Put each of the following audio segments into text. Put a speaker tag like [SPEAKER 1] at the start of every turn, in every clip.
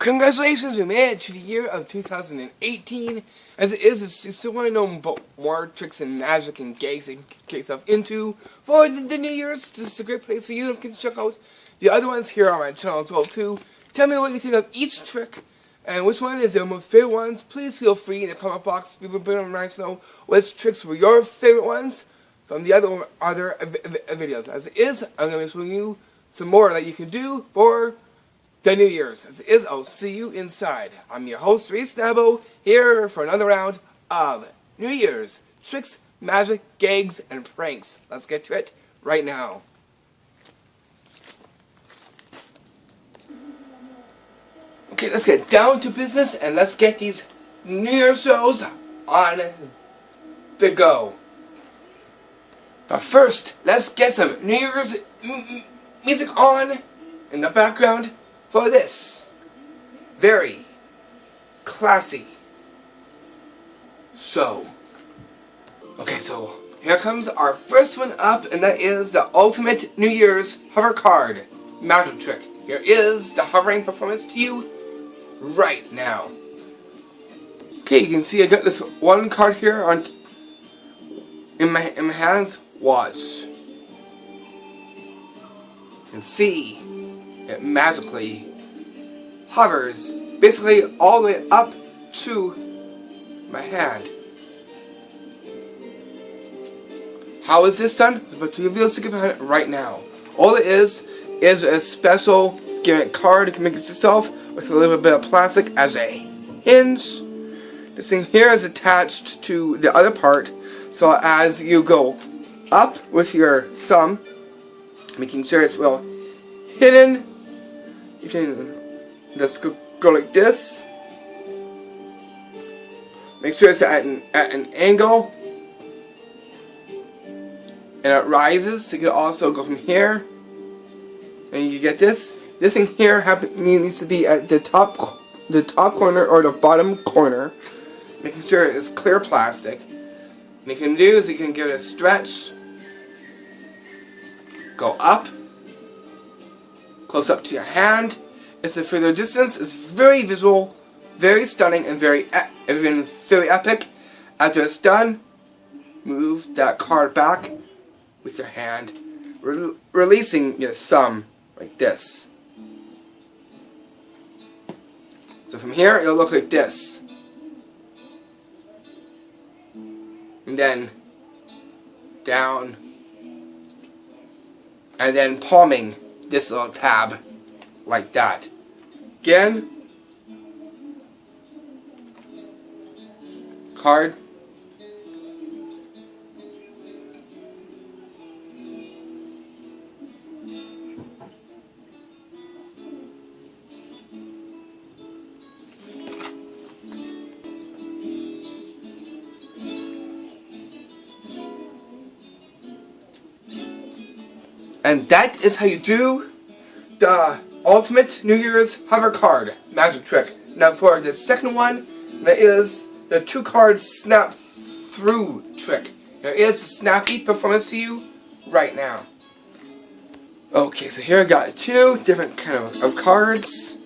[SPEAKER 1] Congratulations, we made it to the year of 2018. As it is, you still want to know more tricks and magic and gags and get yourself into for the New Year's. This is a great place for you to check out the other ones here on my channel as well too. Tell me what you think of each trick and which one is your most favorite ones. Please feel free in the comment box. People put on nice know which tricks were your favorite ones from the other videos. As it is, I'm going to be showing you some more that you can do for the New Year's. As it is, I'll see you inside. I'm your host, Reese Nabo, here for another round of New Year's tricks, magic, gags, and pranks. Let's get to it right now. Okay, let's get down to business and let's get these New Year's shows on the go. But first, let's get some New Year's music on in the background for this very classy show. Okay, so here comes our first one up, and that is the ultimate New Year's hover card magic trick. Here is the hovering performance to you right now. Okay, you can see I got this one card here on in my hands. Watch. You can see it magically hovers basically all the way up to my hand. How is this done? I'm about to reveal the secret behind it right now. All it is a special gimmick card. You can make it yourself with a little bit of plastic as a hinge. This thing here is attached to the other part, so as you go up with your thumb, making sure it's well hidden, you can just go like this. Make sure it's at an angle, and it rises. So you can also go from here, and you get this. This thing here needs to be at the top corner or the bottom corner, making sure it's clear plastic. What you can do is you can give it a stretch, go up, close up to your hand. It's a further distance. It's very visual, very stunning, and very epic. After it's done, move that card back with your hand, releasing your thumb like this. So from here, it'll look like this. And then down, and then palming this little tab like that. Again, card, and that is how you do the ultimate New Year's hover card magic trick. Now for the second one, that is the 2-card snap through trick. There is a snappy performance to you right now. Okay, so here I got 2 different kind of cards.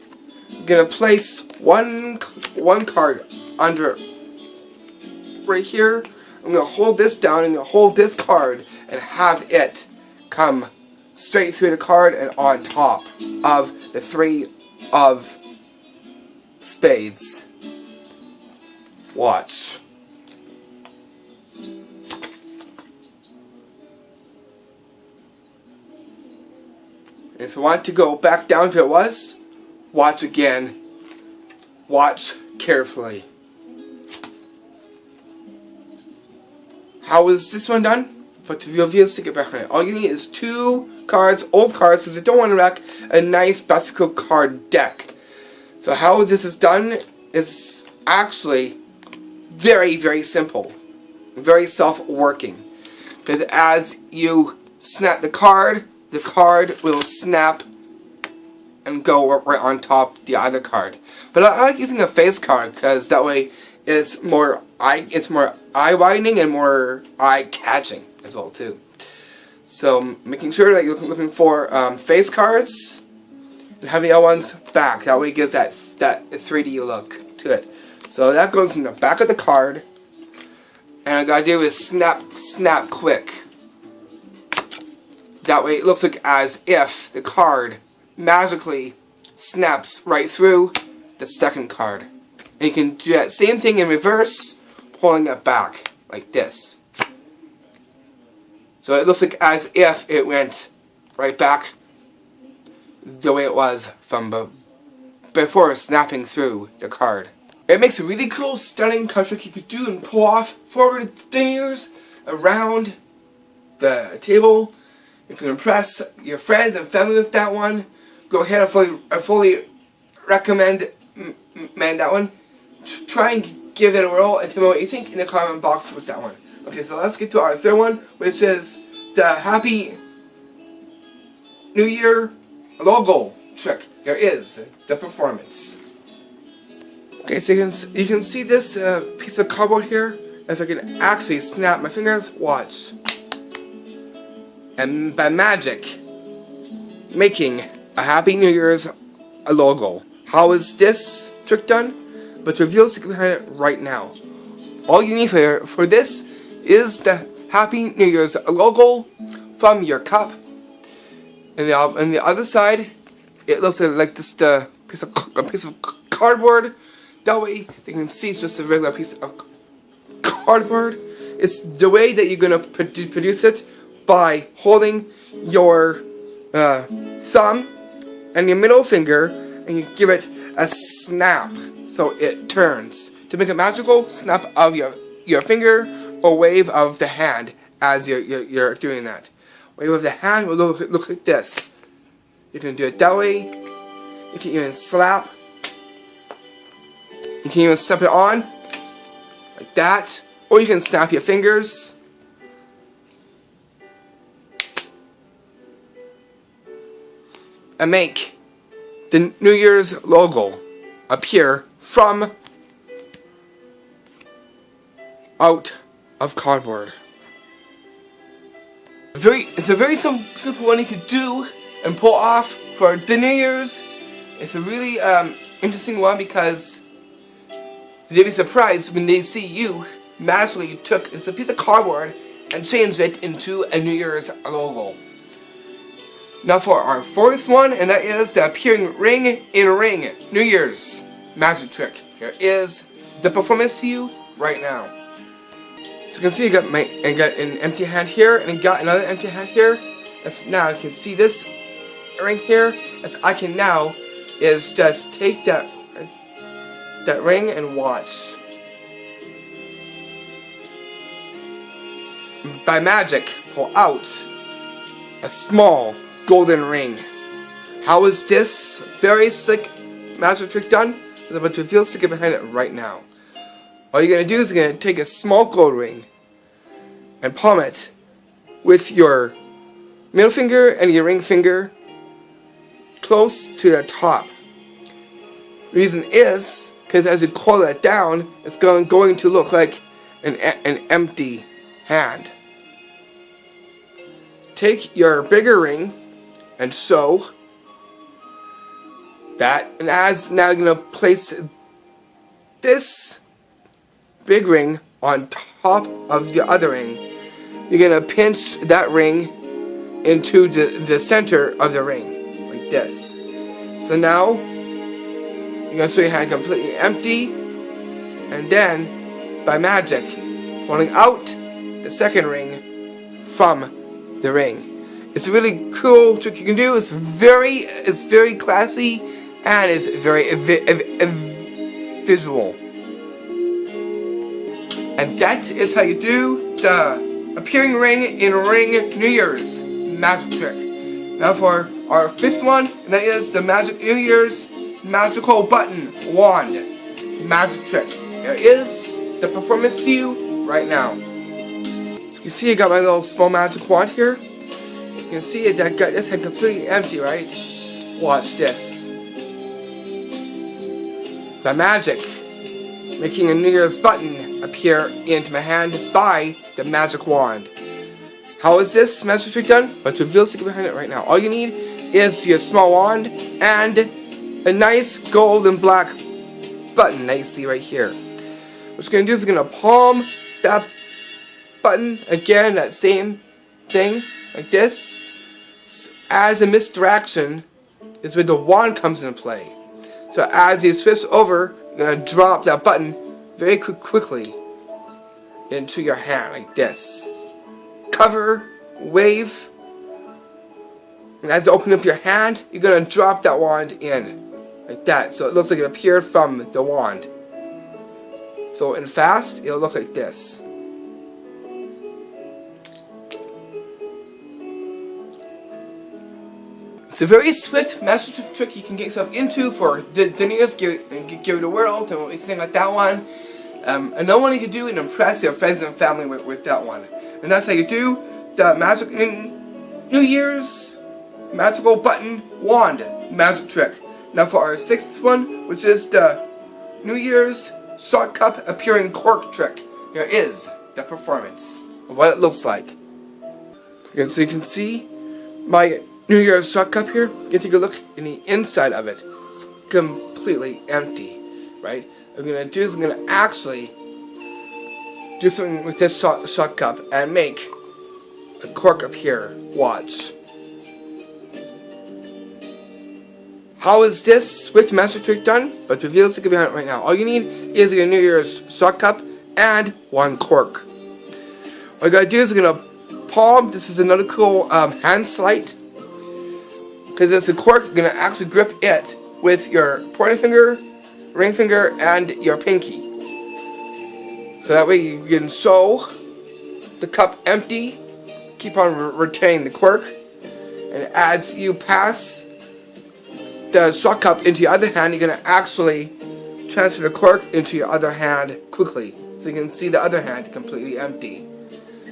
[SPEAKER 1] I'm gonna place one card under right here. I'm gonna hold this down and hold this card and have it come straight through the card and on top of the 3 of spades. Watch. If you want to go back down to it was, watch again. Watch carefully. How is this one done? But to reveal the secret behind it, all you need is 2 cards, old cards, because you don't want to wreck a nice bicycle card deck. So how this is done is actually very, very simple. Very self-working. Because as you snap the card will snap and go right on top the other card. But I like using a face card because that way it's more eye-widening and more eye-catching as well too. So making sure that you're looking for face cards and have the other ones back. That way it gives that that 3D look to it. So that goes in the back of the card. And all I gotta do is snap quick. That way it looks like as if the card magically snaps right through the second card. And you can do that same thing in reverse, pulling it back like this. So it looks like as if it went right back the way it was from before snapping through the card. It makes a really cool, stunning card trick you could do and pull off forward fingers around the table. You can impress your friends and family with that one. Go ahead, I fully recommend that one. Try and give it a whirl and tell me what you think in the comment box with that one. Okay, so let's get to our third one, which is the Happy New Year logo trick. Here is the performance. Okay, so you can see this piece of cardboard here. If I can actually snap my fingers, watch. And by magic, making a Happy New Year's logo. How is this trick done? But reveal the secret behind it right now. All you need for this is the Happy New Year's logo from your cup. And the other side, it looks like just a piece of cardboard. That way they can see it's just a regular piece of cardboard. It's the way that you're gonna produce it by holding your thumb and your middle finger, and you give it a snap so it turns. To make a magical snap of your finger or wave of the hand as you're doing that. Wave of the hand will look like this. You can do it that way. You can even slap. You can even step it on like that, or you can snap your fingers. And make the New Year's logo appear from out of cardboard. It's a very simple one you could do and pull off for the New Year's. It's a really interesting one because they'd be surprised when they see you magically took a piece of cardboard and changed it into a New Year's logo. Now for our fourth one, and that is the appearing ring in ring New Year's magic trick. Here is the performance to you right now. So you can see I got an empty hand here, and I got another empty hand here. Now you can see this ring here. If I can now is just take that ring and watch. By magic, pull out a small golden ring. How is this very slick magic trick done? I'm about to reveal the secret behind it right now. All you're going to do is you're going to take a small gold ring and palm it with your middle finger and your ring finger close to the top. The reason is because as you coil it down, it's going to look like an empty hand. Take your bigger ring and sew that, and as now you're going to place this big ring on top of the other ring. You're going to pinch that ring into the center of the ring, like this. So now, you're going to show your hand completely empty, and then, by magic, pulling out the second ring from the ring. It's a really cool trick you can do. It's very classy, and it's very visual. And that is how you do the appearing ring in ring New Year's magic trick. Now for our fifth one, and that is the magic New Year's magical button wand magic trick. Here is the performance to you right now. So you see I got my little small magic wand here. You can see it, that got this head completely empty, right? Watch this. The magic, making a New Year's button appear into my hand by the magic wand. How is this magic trick done? Let's reveal the secret behind it right now. All you need is your small wand and a nice gold and black button that you see right here. What you're going to do is you're going to palm that button again, that same thing, like this. As a misdirection is where the wand comes into play. So as you switch over, you're going to drop that button very quickly into your hand, like this. Cover, wave, and as you open up your hand, you're going to drop that wand in, like that. So it looks like it appeared from the wand. So in fast, it'll look like this. It's a very swift magic trick you can get yourself into for the New Year's, give it a whirl, and anything like that one. Another one you can do and impress your friends and family with that one. And that's how you do the magic New Year's magical button wand magic trick. Now for our sixth one, which is the New Year's shot cup appearing cork trick. Here is the performance of what it looks like. And so you can see my New Year's shot cup here. You can take a look in the inside of it. It's completely empty, right? What I'm going to do is I'm going to actually do something with this shot cup and make a cork appear. Watch. How is this swift magic trick done? But reveal the behind it right now. All you need is your New Year's shot cup and one cork. All you gotta do is you're gonna palm. This is another cool hand sleight. Because it's a cork, you're gonna actually grip it with your pointer finger, ring finger, and your pinky. So that way you can show the cup empty, keep on retaining the cork, and as you pass the shot cup into your other hand, you're going to actually transfer the cork into your other hand quickly. So you can see the other hand completely empty.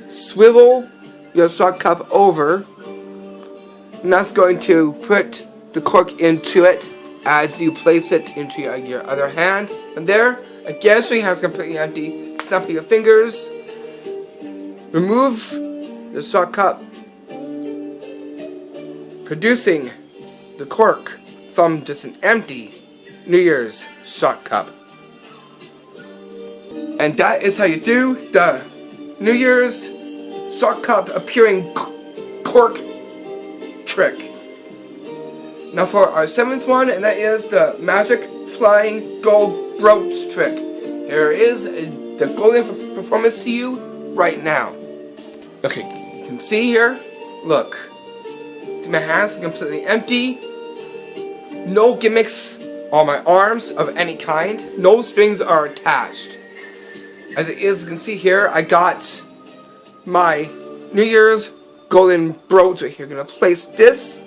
[SPEAKER 1] Swivel your shot cup over, and that's going to put the cork into it as you place it into your other hand. And there, again, so your hand's completely empty. Snap your fingers, remove the shot cup, producing the cork from just an empty New Year's shot cup. And that is how you do the New Year's shot cup appearing cork trick. Now for our seventh one, and that is the magic flying gold brooch trick. Here is the golden performance to you right now. Okay, you can see here, look. See my hands are completely empty. No gimmicks on my arms of any kind. No strings are attached. As it is, you can see here, I got my New Year's golden brooch right here. I'm going to place this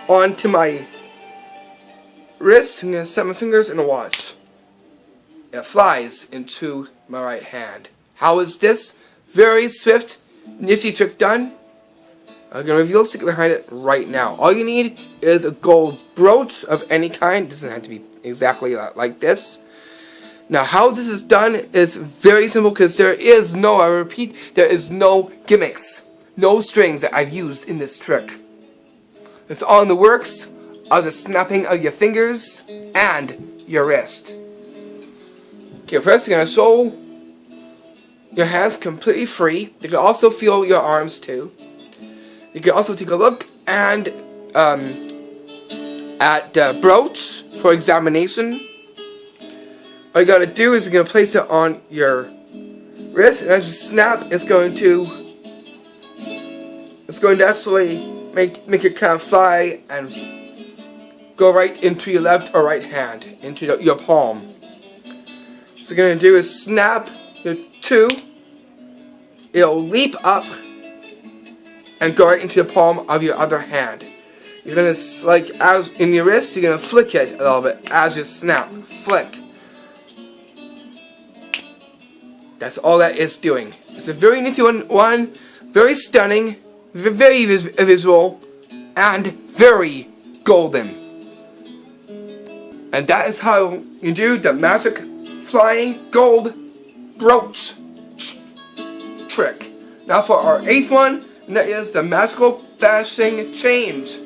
[SPEAKER 1] onto my wrist. I'm going to set my fingers in a watch. It flies into my right hand. How is this very swift, nifty trick done? I'm going to reveal the secret behind it right now. All you need is a gold brooch of any kind. It doesn't have to be exactly like this. Now, how this is done is very simple because there is no, I repeat, there is no gimmicks. No strings that I've used in this trick. It's all in the works of the snapping of your fingers and your wrist. Okay, first you're going to show your hands completely free. You can also feel your arms too. You can also take a look and at the brooch for examination. All you gotta do is you're gonna place it on your wrist, and as you snap, it's going to actually make it kind of fly and go right into your left or right hand, into your palm. So you're gonna do is snap your two. It'll leap up and go right into the palm of your other hand. You're gonna, like, as in your wrist, you're gonna flick it a little bit as you snap. Flick. That's all that is doing. It's a very nifty one, very stunning, very visual, and very golden. And that is how you do the magic flying gold brooch trick. Now for our eighth one, and that is the magical vanishing change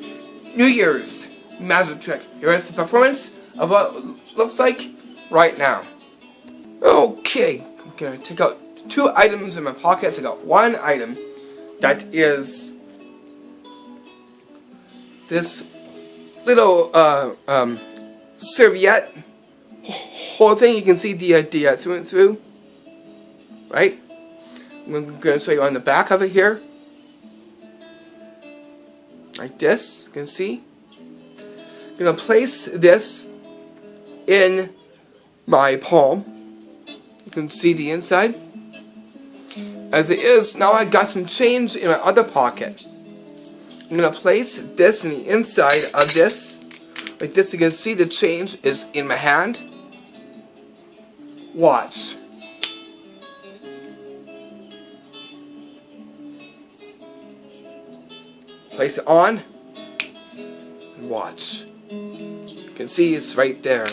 [SPEAKER 1] New Year's magic trick. Here is the performance of what it looks like right now. Okay, I'm gonna take out 2 items in my pockets. I got 1 item that is this little serviette whole thing. You can see the through and through, right? I'm gonna show you on the back of it here, like this. You can see. I'm gonna place this in my palm. You can see the inside. As it is, now I got some change in my other pocket. I'm gonna place this in the inside of this. Like this, you can see the change is in my hand. Watch. Place it on. And watch. You can see it's right there.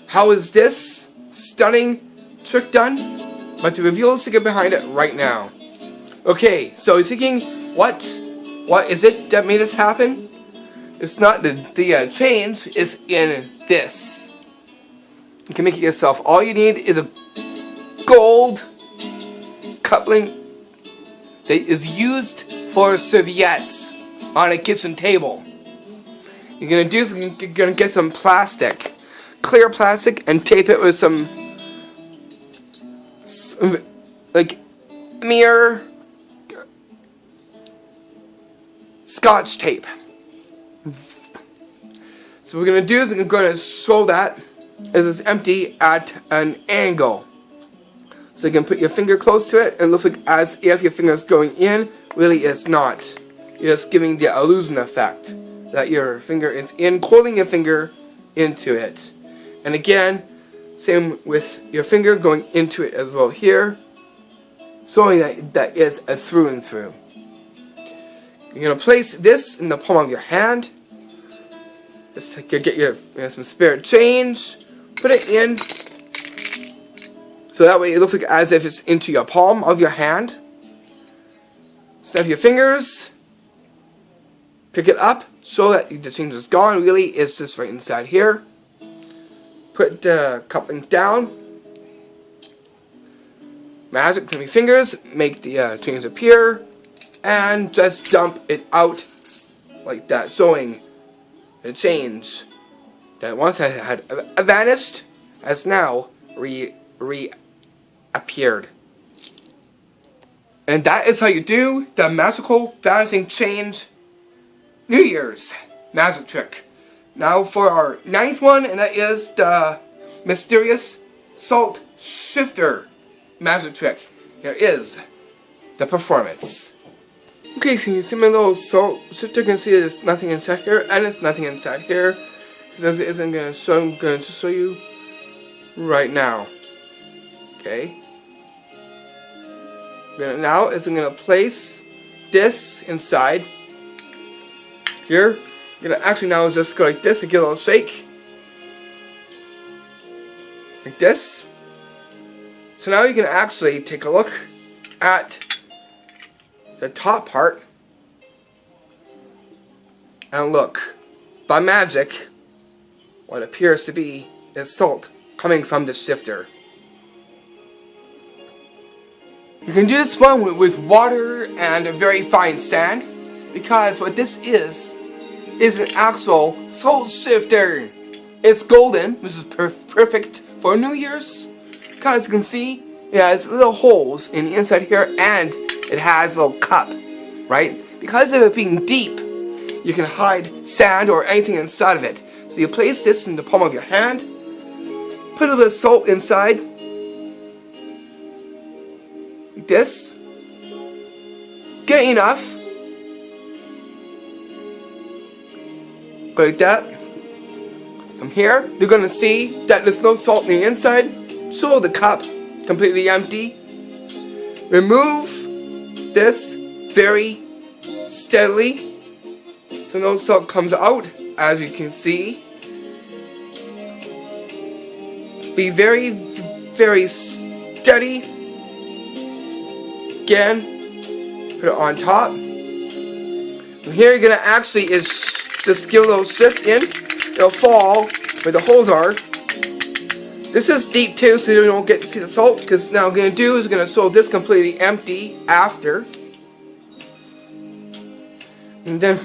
[SPEAKER 1] How is this stunning trick done? I'm about to reveal the secret behind it right now. Okay, so you're thinking, what is it that made this happen? It's not the change, it's in this. You can make it yourself. All you need is a gold coupling that is used for serviettes on a kitchen table. You're gonna do is you're gonna get some plastic, clear plastic, and tape it with some like mirror Scotch tape. So what we're gonna do is we're gonna show that as it's empty at an angle. So you can put your finger close to it and it looks like as if your finger is going in. Really it's not. You're just giving the illusion effect that your finger is in, pulling your finger into it. And again, same with your finger going into it as well here, showing that is a through and through. You're going to place this in the palm of your hand. Just get your some spare change, put it in, so that way it looks like as if it's into your palm of your hand. Snap your fingers, pick it up, show that the change is gone. Really, it's just right inside here. Put the couplings down. Magic to your fingers, make the change appear, and just dump it out like that, showing the change that once had vanished has now reappeared. And that is how you do the magical vanishing change New Year's magic trick. Now for our 9th one, and that is the mysterious salt shifter magic trick. Here is the performance. Okay, so you see my little salt shifter. You can see there's nothing inside here, and it's nothing inside here. As it is, I'm going to show you right now. Okay. I'm going to place this inside here. I'm going to actually now just go like this and give it a little shake. Like this. So now you can actually take a look at the top part. And look, by magic, what appears to be is salt coming from the shifter. You can do this one with water and a very fine sand, because what this is an actual salt shifter. It's golden, which is perfect for New Year's, because you can see it has little holes in the inside here, and it has a little cup, right? Because of it being deep, you can hide sand or anything inside of it. So you place this in the palm of your hand, put a little bit of salt inside, like this. Get enough. Go like that. From here, you're going to see that there's no salt in the inside. Show the cup completely empty. Remove this very steadily so no salt comes out, as you can see. Be very, very steady. Again, put it on top. From here, you're going to actually just give a little shift in it'll fall where the holes are. This is deep too, so you don't get to see the salt, because now what I'm going to do is I'm going to sew this completely empty after. And then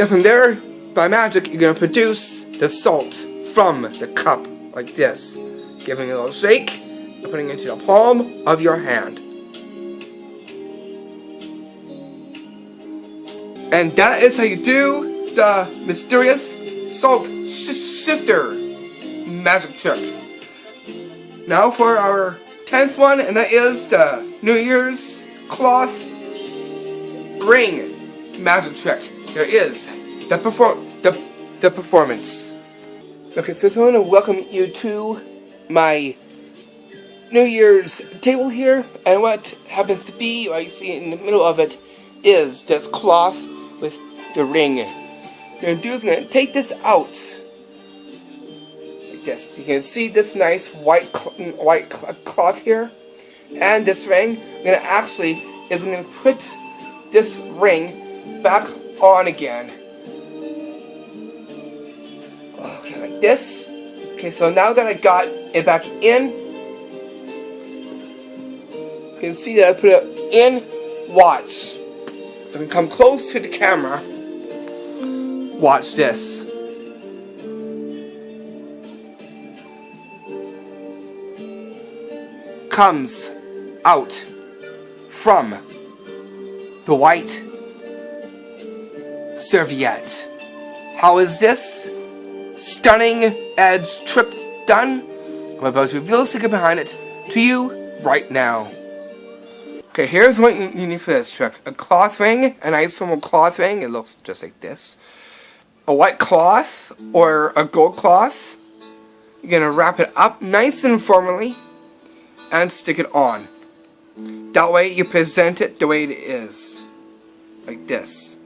[SPEAKER 1] from there, by magic, you're going to produce the salt from the cup, like this. Giving it a little shake, and putting it into the palm of your hand. And that is how you do the mysterious salt shifter magic trick. Now for our 10th one, and that is the New Year's cloth ring magic trick. There is the performance. Okay, so I want to welcome you to my New Year's table here, and what happens to be, or you see in the middle of it, is this cloth with the ring. What I'm going to do is I'm going to take this out like this. You can see this nice white cloth here, and this ring. I'm going to put this ring back on again. Okay, like this. Okay, so now that I got it back in, you can see that I put it in. Watch. If I can come close to the camera, watch this. Comes out from the white serviette. How is this stunning edge trick done? I'm about to reveal the secret behind it to you right now. Okay, here's what you need for this trick. A cloth ring, a nice formal cloth ring. It looks just like this. A white cloth or a gold cloth. You're going to wrap it up nice and formally and stick it on. That way you present it the way it is. Like this.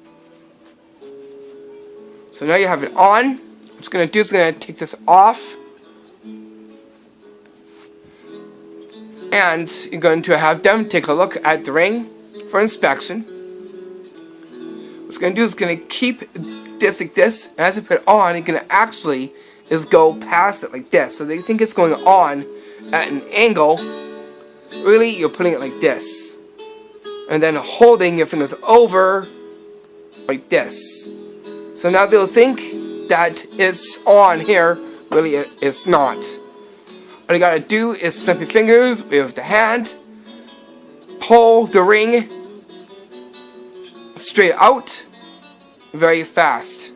[SPEAKER 1] So now you have it on. What I'm going to do is I'm going to take this off. And you're going to have them take a look at the ring for inspection. What you're going to do is going to keep this like this, and as you put it on, you're going to actually just go past it like this. So they think it's going on at an angle. Really, you're putting it like this. And then holding your fingers over like this. So now they'll think that it's on here. Really, it's not. All you gotta do is snap your fingers with the hand, pull the ring straight out very fast.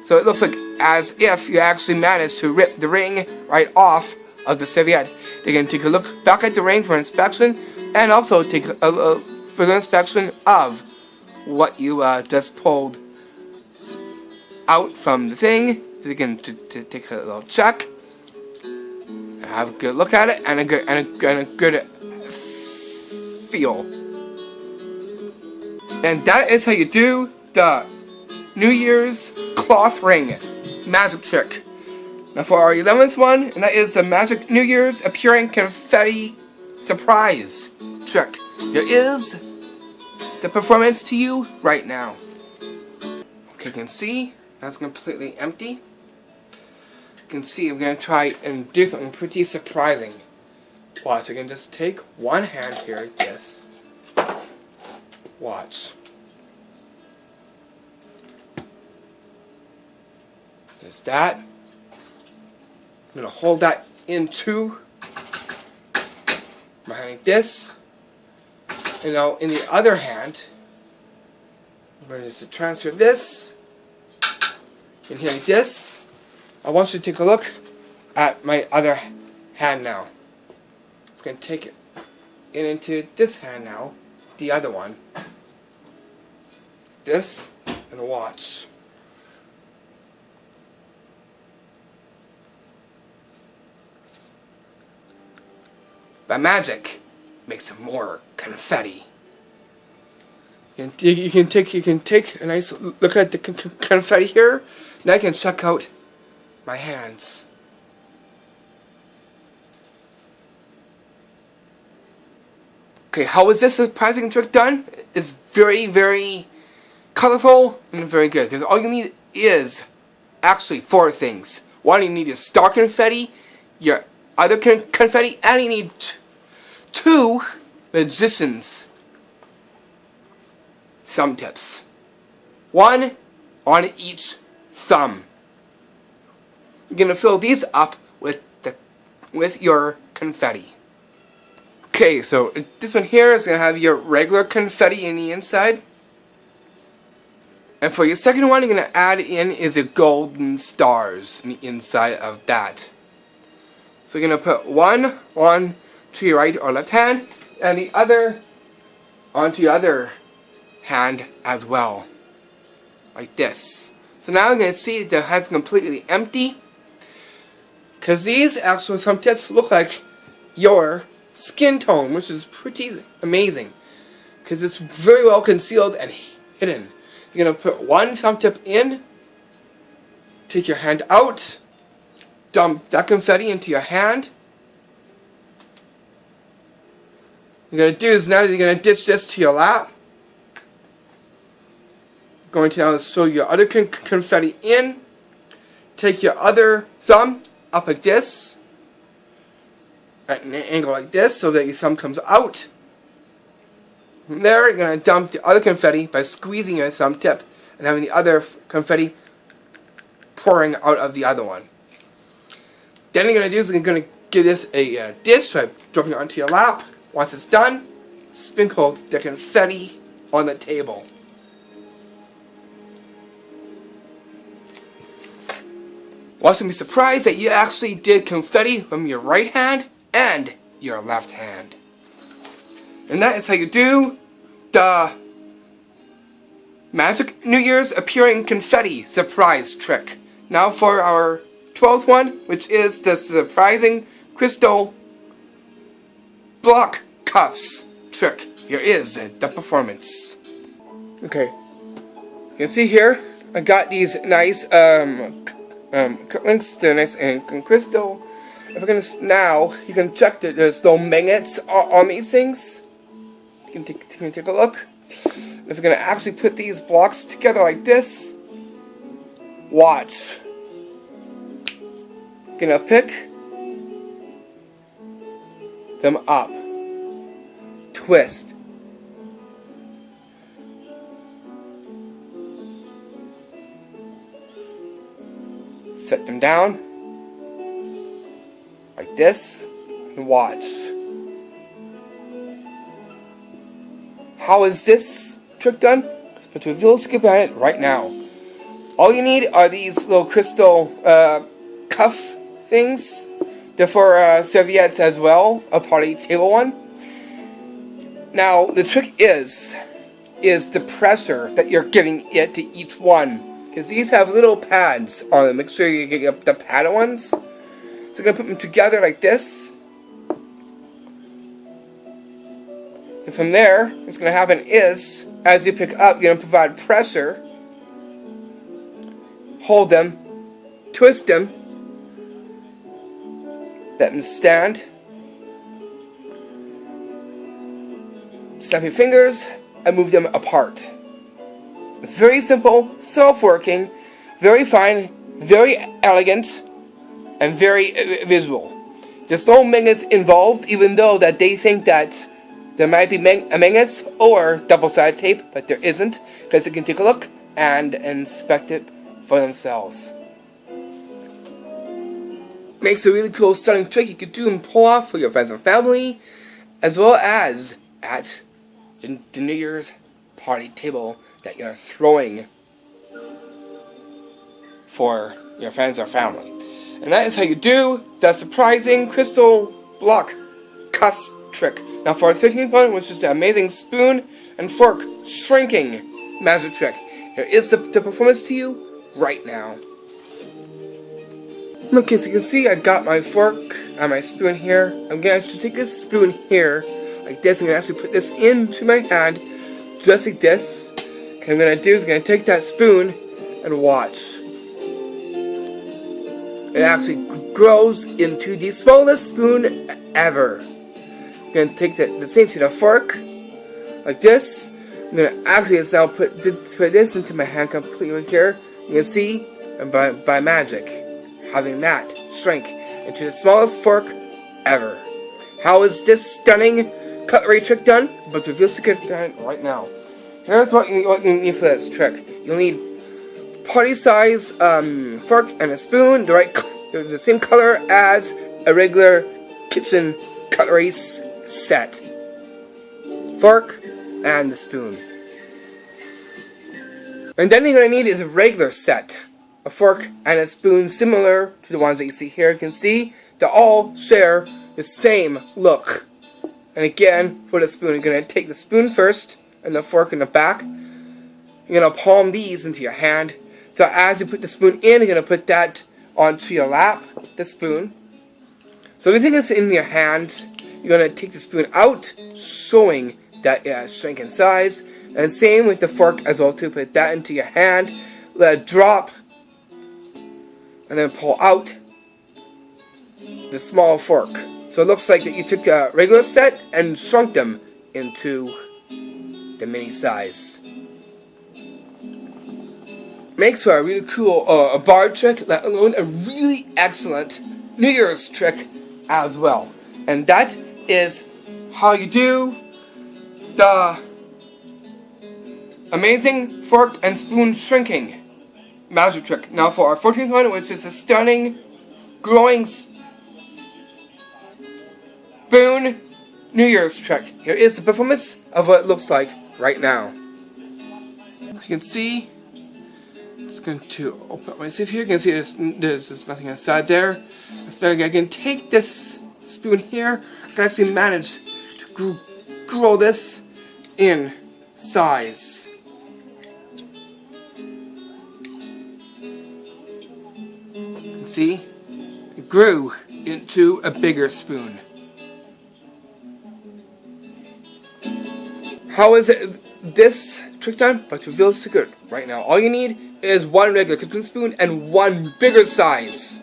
[SPEAKER 1] So it looks like as if you actually managed to rip the ring right off of the serviette. They're gonna take a look back at the ring for inspection, and also take a further inspection of what you just pulled out from the thing. So they're going to take a little check. Have a good look at it and a good feel. And that is how you do the New Year's cloth ring magic trick. Now for our 11th one, and that is the magic New Year's appearing confetti surprise trick. There is the performance to you right now. Okay, you can see that's completely empty. You can see I'm going to try and do something pretty surprising. Watch, I can just take one hand here like this. Watch. There's that. I'm going to hold that into my hand like this. And now in the other hand, I'm going to just transfer this in here like this. I want you to take a look at my other hand now. I'm going to take it into this hand now, the other one. This, and watch. By magic, make some more confetti. You can take a nice look at the confetti here. Now I can check out my hands. Okay, how is this surprising trick done? It's very, very colorful and very good. Because all you need is actually 4 things. One, you need your star confetti, your other confetti, and you need 2 magicians thumb tips. 1 on each thumb. You're gonna fill these up with your confetti. Okay, so this one here is gonna have your regular confetti in the inside. And for your second one, you're going to add in is your golden stars in the inside of that. So you're going to put one on to your right or left hand, and the other onto your other hand as well. Like this. So now you're going to see the hand's completely empty, because these actual thumb tips look like your skin tone, which is pretty amazing, because it's very well concealed and hidden. You're going to put one thumb tip in, take your hand out, dump that confetti into your hand. What you're going to do is now you're going to ditch this to your lap. Going to now throw your other confetti in, take your other thumb up like this, at an angle like this so that your thumb comes out. From there, you're going to dump the other confetti by squeezing your thumb tip and having the other confetti pouring out of the other one. Then you're going to do is you're going to give this a dish by dropping it onto your lap. Once it's done, sprinkle the confetti on the table. Watch and be surprised that you actually did confetti from your right hand and your left hand. And that is how you do the Magic New Year's appearing confetti surprise trick. Now for our 12th one, which is the surprising crystal block cuffs trick. Here is the performance. Okay, you can see here I got these nice links. They're nice and crystal. If we're gonna now, you can check that there's no magnets on these things. You can take a look. If we're going to actually put these blocks together like this, watch. Gonna pick them up, twist, set them down like this, and watch. How is this trick done? Let's put a little skip at it right now. All you need are these little crystal cuff things. They're for serviettes as well, a party table one. Now, the trick is the pressure that you're giving it to each one. Because these have little pads on them. Make sure you get the padded ones. So you're going to put them together like this. And from there, what's going to happen is, as you pick up, you're going to provide pressure. Hold them. Twist them. Let them stand. Snap your fingers and move them apart. It's very simple, self-working, very fine, very elegant, and very visual. There's no magnets involved, even though that they think that there might be magnets or double-sided tape, but there isn't, because they can take a look and inspect it for themselves. Makes a really cool, stunning trick you could do and pull off for your friends and family, as well as at the New Year's party table that you're throwing for your friends or family. And that is how you do the surprising crystal block cuffs trick. Now for our 13th one, which is the amazing spoon and fork shrinking magic trick, here is the performance to you right now. Okay, so you can see I got my fork and my spoon here. I'm going to actually take this spoon here, like this. I'm going to actually put this into my hand, just like this. And what I'm going to do is I'm going to take that spoon and watch. It actually grows into the smallest spoon ever. I'm going to take the same to the fork, like this. I'm going to actually just now put this into my hand completely here. You can see and by magic, having that shrink into the smallest fork ever. How is this stunning cutlery trick done? But reveal secret right now. Here's what you need for this trick. You'll need party size fork and a spoon, the same color as a regular kitchen cutlery set. Fork and the spoon. And then you're going to need is a regular set. A fork and a spoon similar to the ones that you see here. You can see they all share the same look. And again, for the spoon, you're going to take the spoon first and the fork in the back. You're going to palm these into your hand. So as you put the spoon in, you're going to put that onto your lap, the spoon. So everything that's in your hand, you're going to take the spoon out, showing that it shrink in size. And same with the fork as well too. Put that into your hand, let it drop, and then pull out the small fork. So it looks like that you took a regular set and shrunk them into the mini size. Makes for a really cool a bar trick, let alone a really excellent New Year's trick as well. And that is how you do the amazing fork and spoon shrinking magic trick. Now for our 14th one, which is a stunning glowing spoon New Year's trick. Here is the performance of what it looks like right now. As you can see, it's going to open up my sieve here. You can see there's nothing inside there. I feel like I can take this spoon here. I can actually manage to grow this in size. You can see it grew into a bigger spoon. How is this trick done? But to reveal the secret right now. All you need is one regular kitchen spoon and one bigger size.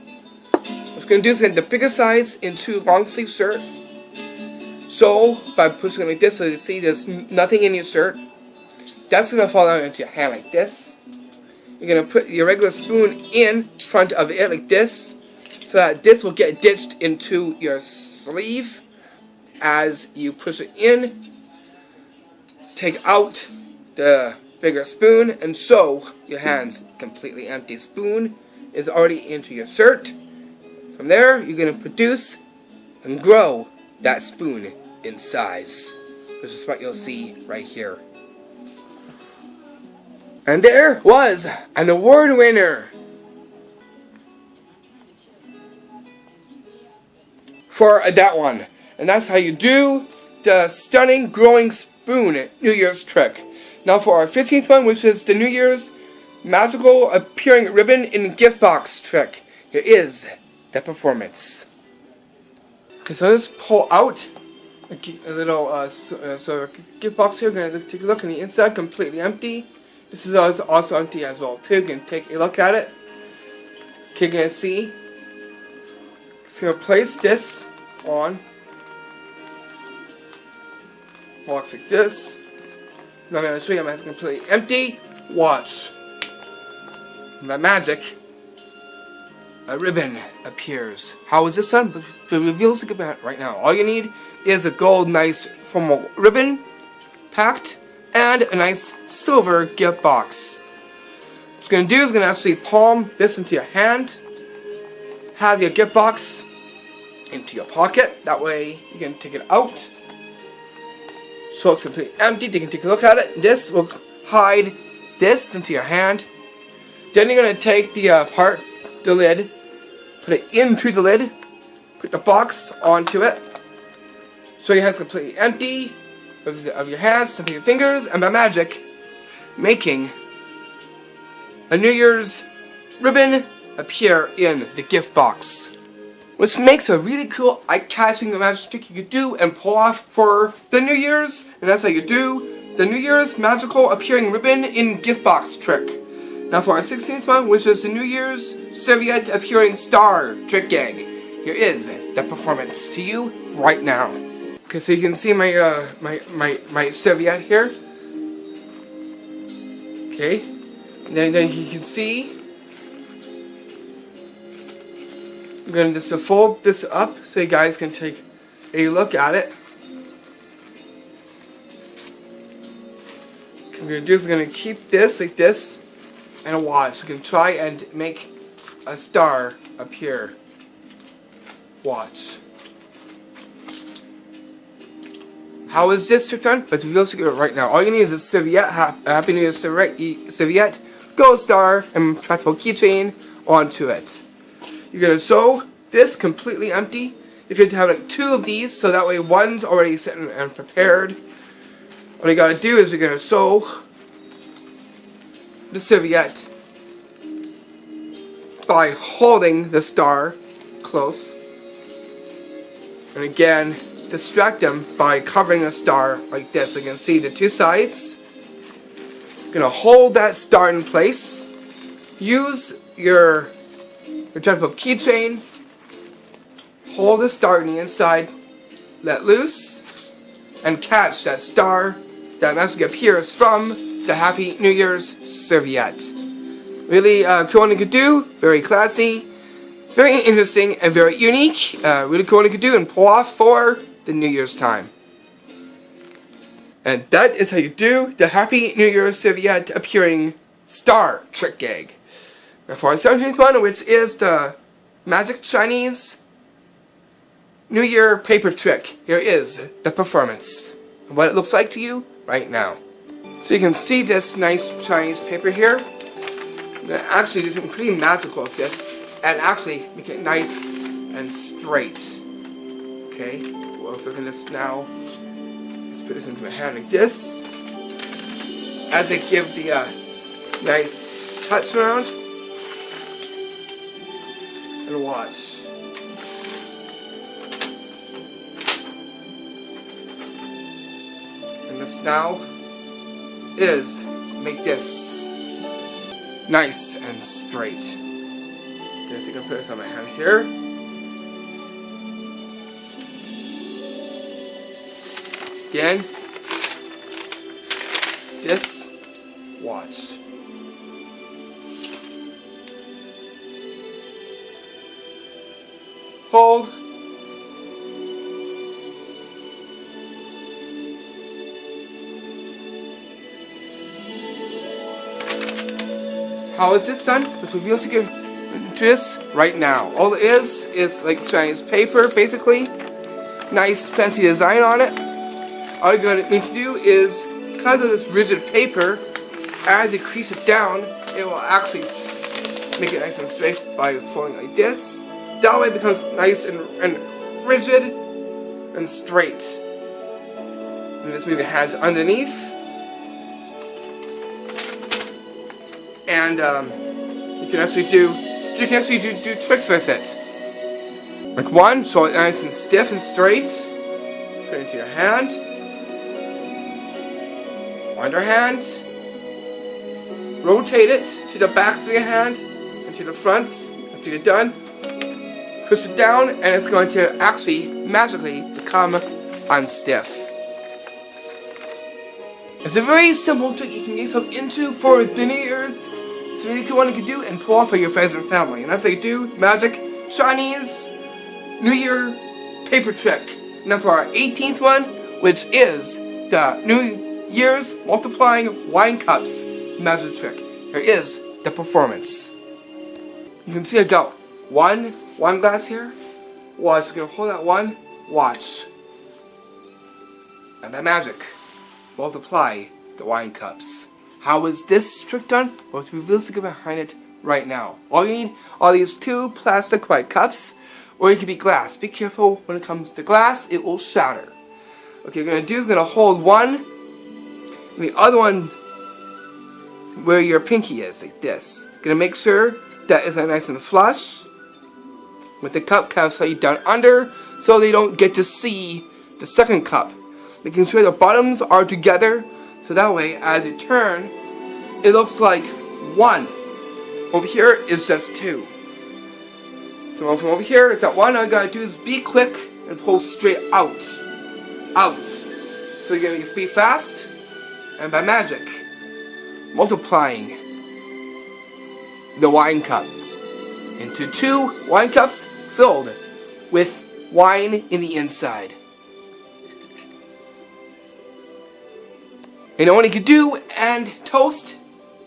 [SPEAKER 1] What it's going to do is get the bigger size into long sleeve shirt. So by pushing it like this, so you see there's nothing in your shirt. That's going to fall down into your hand like this. You're going to put your regular spoon in front of it like this, so that this will get ditched into your sleeve as you push it in. Take out the bigger spoon and show your hands completely empty. Spoon is already into your shirt. From there, you're going to produce and grow that spoon in size, which is what you'll see right here. And there was an award winner for that one. And that's how you do the stunning growing spoon New Year's trick. Now for our 15th one, which is the New Year's magical appearing ribbon in gift box trick. Here is the performance. Okay, so let's pull out a little gift box here. We're going to take a look on the inside, completely empty. This is also empty as well too. You can take a look at it. Okay, you're going to see. Just going to place this on box like this. Now I'm going to show you it's completely empty. Watch. By magic, a ribbon appears. How is this done? To reveal the secret right now. All you need is a gold nice formal ribbon packed and a nice silver gift box. What you're going to do is going to actually palm this into your hand. Have your gift box into your pocket. That way you can take it out. So it's completely empty. You can take a look at it. This will hide this into your hand. Then you're going to take the lid, put it into the lid, put the box onto it. So your hand's completely empty of your hands, of your fingers, and by magic, making a New Year's ribbon appear in the gift box. Which makes a really cool eye-catching magic trick you could do and pull off for the New Year's. And that's how you do the New Year's magical appearing ribbon in gift box trick. Now for our 16th one, which is the New Year's serviette appearing star trick gag. Here is the performance to you right now. Okay, so you can see my my serviette here. Okay, and then you can see I'm going to just fold this up so you guys can take a look at it. What I'm going to do is I'm going to keep this like this and watch. So I'm going to try and make a star appear. Watch. How is this trick done? But we'll see it right now. All you need is a serviette, Happy New Year serviette, gold star, and retractable keychain onto it. You're going to sew this completely empty. You're going to have like 2 of these, so that way one's already sitting and prepared. What you got to do is you're going to sew the serviette by holding the star close. And again, distract them by covering the star like this. You can see the 2 sides. You're going to hold that star in place. Use your retractable keychain. Hold the star on the inside. Let loose. And catch that star that magically appears from the Happy New Year's serviette. Really cool one you could do. Very classy. Very interesting and very unique. Really cool one you could do and pull off for the New Year's time. And that is how you do the Happy New Year's serviette appearing star trick gag. Now for our 17th one, which is the Magic Chinese New Year paper trick, here is the performance. And what it looks like to you right now. So you can see this nice Chinese paper here. I'm going to actually do something pretty magical with this and actually make it nice and straight. Okay, well if we can just now let's put this into my hand like this. As I give the nice touch around. And watch. And this now is make this nice and straight. Okay, so you can put this on my hand here. Again, this, watch. Hold. How is this done? Let's reveal to this right now. All it is like Chinese paper, basically. Nice fancy design on it. All you're going to need to do is, because of this rigid paper, as you crease it down, it will actually make it nice and straight by folding like this. That way it becomes nice and rigid and straight. And just move your hands underneath. And you can actually do tricks with it. Like one, so it's nice and stiff and straight. Put it into your hand. Underhand. Rotate it to the backs of your hand and to the fronts. After you're done, push it down and it's going to actually magically become unstiff. It's a very simple trick you can get yourself into for the New Year's. It's a really cool one you can do and pull off for your friends and family. And that's how you do Magic Chinese New Year paper trick. Now for our 18th one, which is the New Year's multiplying wine cups magic trick. Here is the performance. You can see I got one glass here. Watch, I'm going to hold that one. Watch. And that magic. Multiply the wine cups. How is this trick done? Well, to reveal the secret behind it right now. All you need are these 2 plastic white cups, or it could be glass. Be careful when it comes to glass, it will shatter. Okay, what you're going to do is going to hold one, and the other one where your pinky is, like this. Going to make sure that it's nice and flush, with the cup kind of slightly down under, so they don't get to see the second cup. Making sure the bottoms are together, so that way, as you turn, it looks like 1. Over here is just 2. So from over here, it's at 1. All you gotta do is be quick and pull straight out. Out. So you're gonna be fast, and by magic, multiplying the wine cup into 2 wine cups filled with wine in the inside. And all you could do and toast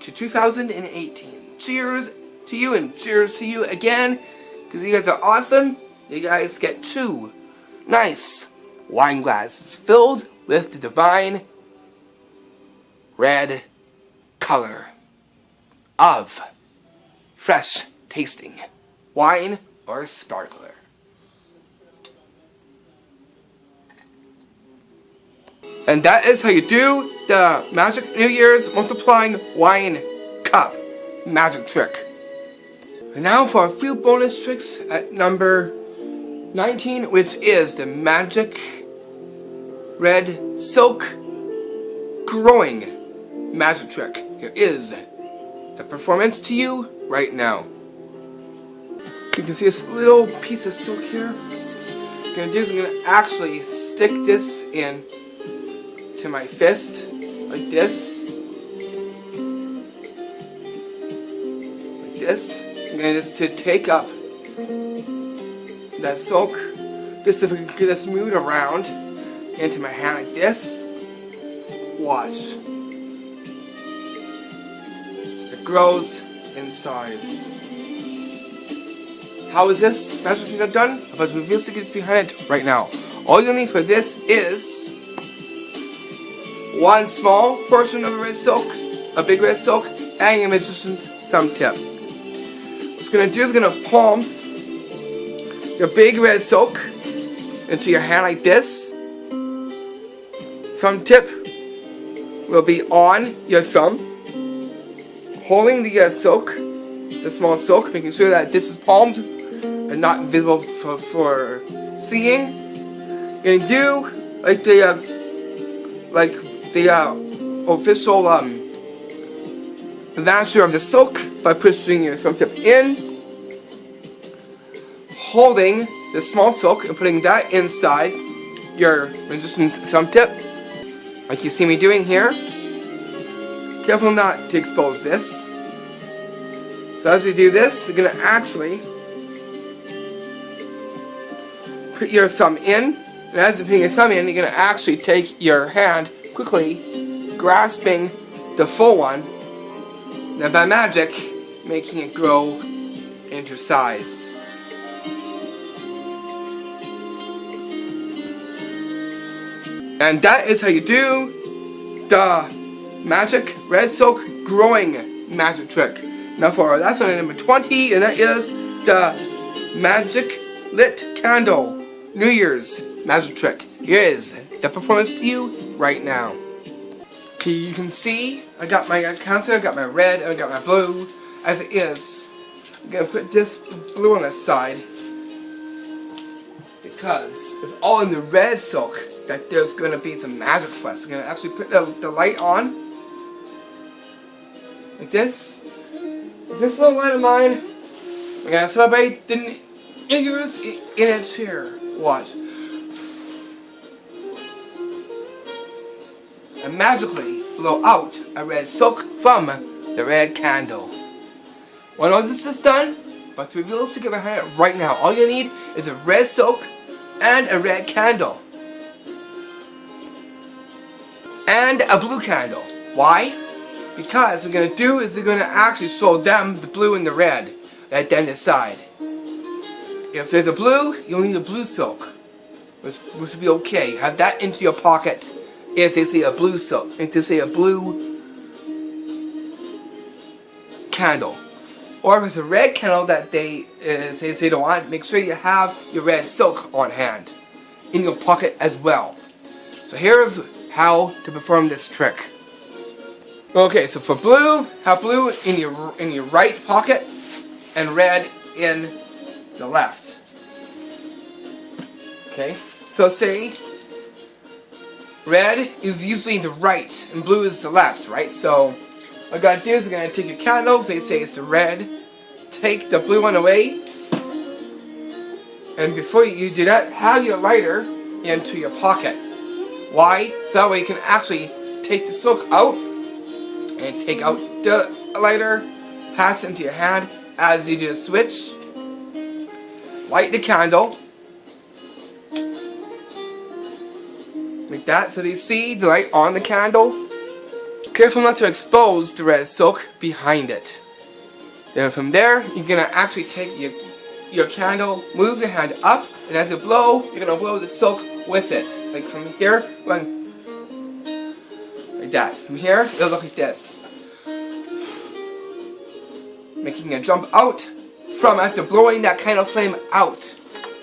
[SPEAKER 1] to 2018. Cheers to you and cheers to you again, because you guys are awesome. You guys get 2 nice wine glasses filled with the divine red color of fresh tasting wine or sparkler. And that is how you do the Magic New Year's Multiplying Wine Cup magic trick. And now for a few bonus tricks at number 19, which is the Magic Red Silk Growing Magic Trick. Here is the performance to you right now. You can see this little piece of silk here. What I'm going to do is I'm going to actually stick this in to my fist, like this. Like this. I'm going to just take up that silk. This, if we can get this moved around into my hand like this. Watch. It grows in size. How is this magic trick done? I'm about to reveal the secret behind it right now. All you'll need for this is 1 small portion of a red silk, a big red silk, and your magician's thumb tip. What you're going to do is going to palm your big red silk into your hand like this. Thumb tip will be on your thumb, holding the silk, the small silk, making sure that this is palmed and not visible for seeing. You're going to do like the official vanisher of the silk by pushing your thumb tip in, holding the small silk and putting that inside your magician's thumb tip, like you see me doing here. Careful not to expose this. So as you do this, you're going to actually put your thumb in, and as you're putting your thumb in, you're going to actually take your hand quickly, grasping the full one, then by magic, making it grow into size. And that is how you do the Magic Red Silk Growing Magic Trick. Now for our last one, number 20, and that is the Magic Lit Candle New Year's Magic Trick. Here is the performance to you right now. Okay, you can see I got my counter, I got my red, and I got my blue as it is. I'm gonna put this blue on the side because it's all in the red silk that there's gonna be some magic for us. I'm gonna actually put the light on like this. This little light of mine, I'm gonna celebrate the New Year's in its here. Watch. And magically blow out a red silk from the red candle. When all this is done, but to reveal the secret behind it right now, all you need is a red silk and a red candle. And a blue candle. Why? Because what they're going to do is they're going to actually show them the blue and the red right then decide. If there's a blue, you'll need a blue silk, which would be okay. Have that into your pocket if they say a blue silk, if they say a blue candle. Or if it's a red candle that they say they don't want, make sure you have your red silk on hand in your pocket as well. So here's how to perform this trick. Okay, so for blue, have blue in your right pocket and red in the left. Okay, so say red is usually the right and blue is the left, right? So what I gotta do is I'm gonna take your candle, so you say it's the red, take the blue one away, and before you do that, have your lighter into your pocket. Why? So that way you can actually take the silk out and take out the lighter, pass it into your hand as you do the switch. light the candle. Like that, so you see the light on the candle. Careful not to expose the red silk behind it. Then from there, you're gonna actually take your candle, move your hand up, and as you blow, you're gonna blow the silk with it. Like from here, like that. From here, it'll look like this. Making a jump out from after blowing that candle flame out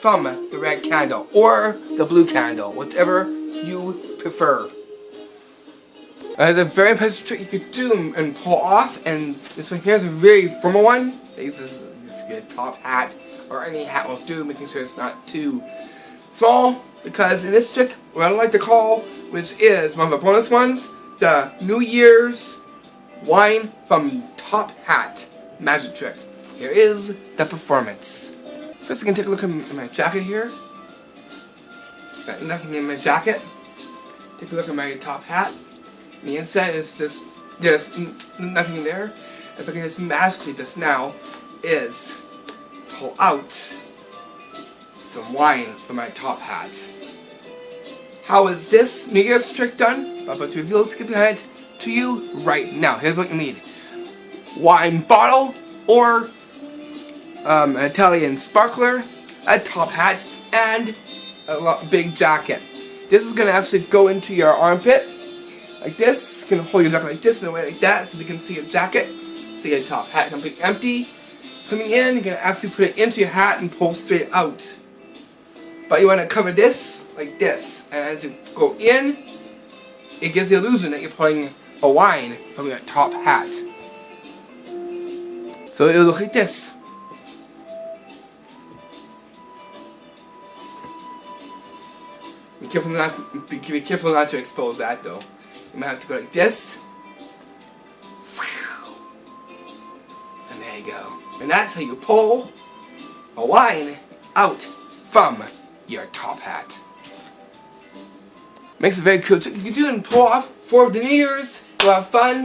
[SPEAKER 1] from the red candle or the blue candle, whatever you prefer. There's a very impressive trick you could do and pull off, and this one here is a very formal one. This is a top hat or any hat will do, making sure it's not too small, because in this trick, what I like to call, which is one of the bonus ones, the New Year's wine from top hat magic trick. Here is the performance. First, I can take a look at my jacket here. Got nothing in my jacket. Take a look at my top hat. The inside is just nothing there. If I can just magically just now is pull out some wine from my top hat. How is this New Year's trick done? I'm about to reveal the secret behind it to you right now. Here's what you need: wine bottle or an Italian sparkler, a top hat, and a big jacket. This is going to actually go into your armpit like this. You can hold your jacket like this in a way like that so you can see your jacket, see your top hat completely empty. Coming in, you're going to actually put it into your hat and pull straight out. But you want to cover this like this, and as you go in, it gives the illusion that you're pulling a wine from your top hat. So it'll look like this. Be careful not to expose that though. You might have to go like this. And there you go. And that's how you pull a wine out from your top hat. Makes a very cool trick you can do and pull off for the New Year's. You'll have fun.